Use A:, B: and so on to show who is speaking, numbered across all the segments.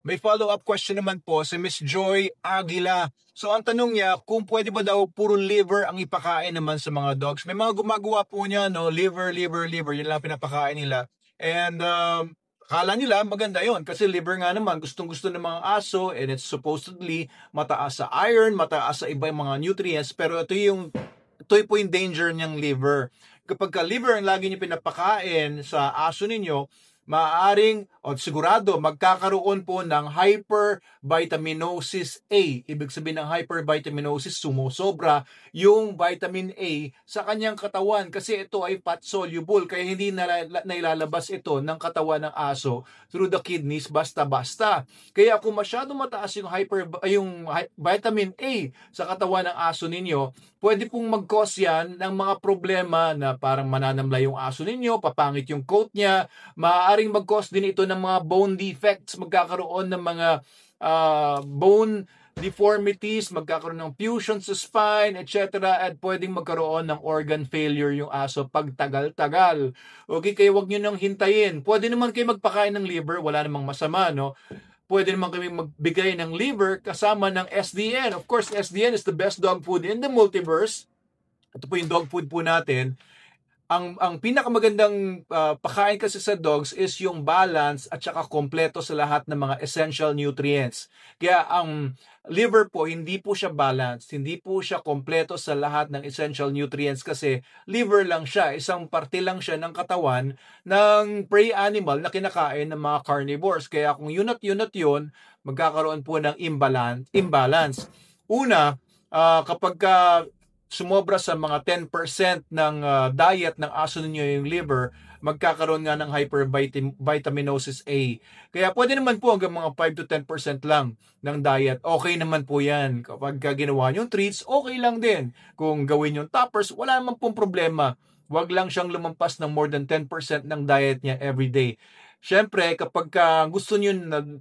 A: May follow-up question naman po si Miss Joy Aguila. So ang tanong niya, kung pwede ba daw puro liver ang ipakain naman sa mga dogs? May mga gumagawa po niya, no? Liver, liver, liver. Yun lang pinapakain nila. And akala nila maganda yon kasi liver nga naman gustong-gusto ng mga aso, and it's supposedly mataas sa iron, mataas sa ibang mga nutrients, pero ito po yung danger niyang liver. Kapag ka liver ang lagi niyo pinapakain sa aso ninyo, maaaring o sigurado magkakaroon po ng hypervitaminosis A. Ibig sabihin ng hypervitaminosis, sumosobra yung vitamin A sa kanyang katawan kasi ito ay fat soluble, kaya hindi nailalabas ito ng katawan ng aso through the kidneys basta-basta. Kaya kung masyado mataas yung vitamin A sa katawan ng aso ninyo, pwede pong mag-cause yan ng mga problema na parang mananamla yung aso ninyo, papangit yung coat niya, maaaring mag-cause din ito ng mga bone defects, magkakaroon ng mga bone deformities, magkakaroon ng fusion sa spine, etc. At pwedeng magkaroon ng organ failure yung aso pag tagal-tagal. Okay, kaya wag nyo nang hintayin. Pwede naman kayo magpakain ng liver, wala namang masama, no? Pwede naman kami magbigay ng liver kasama ng SDN. Of course, SDN is the best dog food in the multiverse. Ito po yung dog food po natin. Ang pinakamagandang pakain kasi sa dogs is yung balance at saka kompleto sa lahat ng mga essential nutrients. Kaya ang liver po, hindi po siya balanced, hindi po siya kompleto sa lahat ng essential nutrients kasi liver lang siya, isang parte lang siya ng katawan ng prey animal na kinakain ng mga carnivores. Kaya kung yun, magkakaroon po ng imbalance. Una, kapag sumobra sa mga 10% ng diet ng aso ninyo yung liver, magkakaroon nga ng hypervitaminosis A. Kaya pwede naman po hanggang mga 5 to 10% lang ng diet. Okay naman po yan. Kapag ginawa yung treats, okay lang din. Kung gawin yung toppers, wala naman pong problema. Huwag lang siyang lumampas ng more than 10% ng diet niya every day. Siyempre, kapag gusto niyo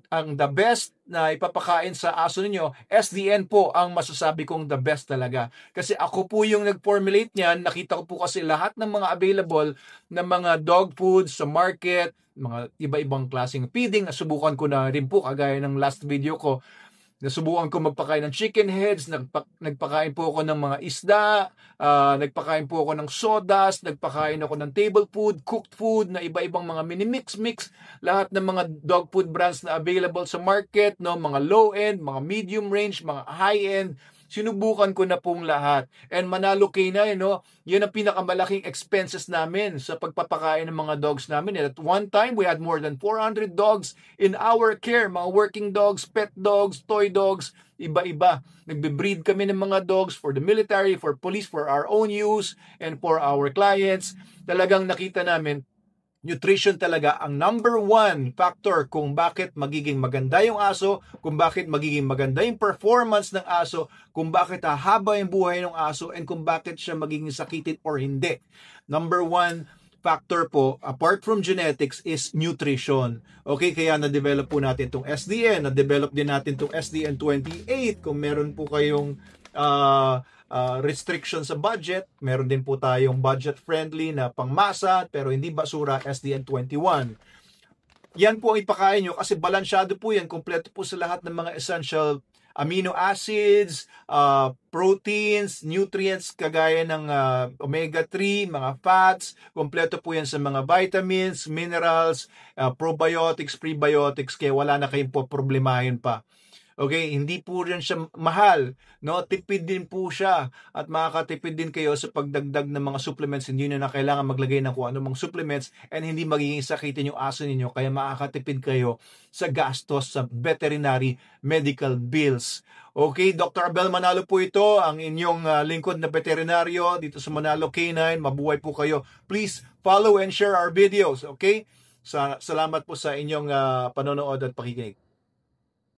A: ang the best na ipapakain sa aso niyo, SDN po ang masasabi kong the best talaga. Kasi ako po yung nag-formulate niyan. Nakita ko po kasi lahat ng mga available na mga dog food sa market, mga iba-ibang klaseng feeding. Nasubukan ko na rin po, kagaya ng last video ko. Nasubukan ko magpakain ng chicken heads, nagpakain po ako ng mga isda, nagpakain po ako ng sodas, nagpakain ako ng table food, cooked food, na iba-ibang mga mini-mix, lahat ng mga dog food brands na available sa market, no, mga low-end, mga medium range, mga high-end. Sinubukan ko na pong lahat. And manalo K9, no? Yun ang pinakamalaking expenses namin sa pagpapakain ng mga dogs namin. At one time, we had more than 400 dogs in our care. Mga working dogs, pet dogs, toy dogs, iba-iba. Nagbe-breed kami ng mga dogs for the military, for police, for our own use, and for our clients. Talagang nakita namin, nutrition talaga ang number one factor kung bakit magiging maganda yung aso, kung bakit magiging maganda yung performance ng aso, kung bakit hahaba yung buhay ng aso, and kung bakit siya magiging sakitin or hindi. Number one factor po, apart from genetics, is nutrition. Okay, kaya na-develop po natin itong SDN, na-develop din natin itong SDN 28. Kung meron po kayong restriction sa budget, meron din po tayong budget-friendly na pangmasa pero hindi basura, SDN 21. Yan po ang ipakain nyo kasi balansyado po yan, kompleto po sa lahat ng mga essential amino acids, proteins, nutrients kagaya ng omega-3, mga fats, kompleto po yan sa mga vitamins, minerals, probiotics, prebiotics, kaya wala na kayong problemahin pa. Okay, hindi po rin siya mahal, no? Tipid din po siya at makakatipid din kayo sa pagdagdag ng mga supplements. Hindi nyo na kailangan maglagay ng kung anumang supplements and hindi magiging sakitin yung aso ninyo, kaya makakatipid kayo sa gastos sa veterinary medical bills. Okay, Dr. Abel Manalo po ito, ang inyong lingkod na veterinaryo dito sa Manalo K9. Mabuhay po kayo. Please follow and share our videos, okay? Salamat po sa inyong panonood at pakikinig.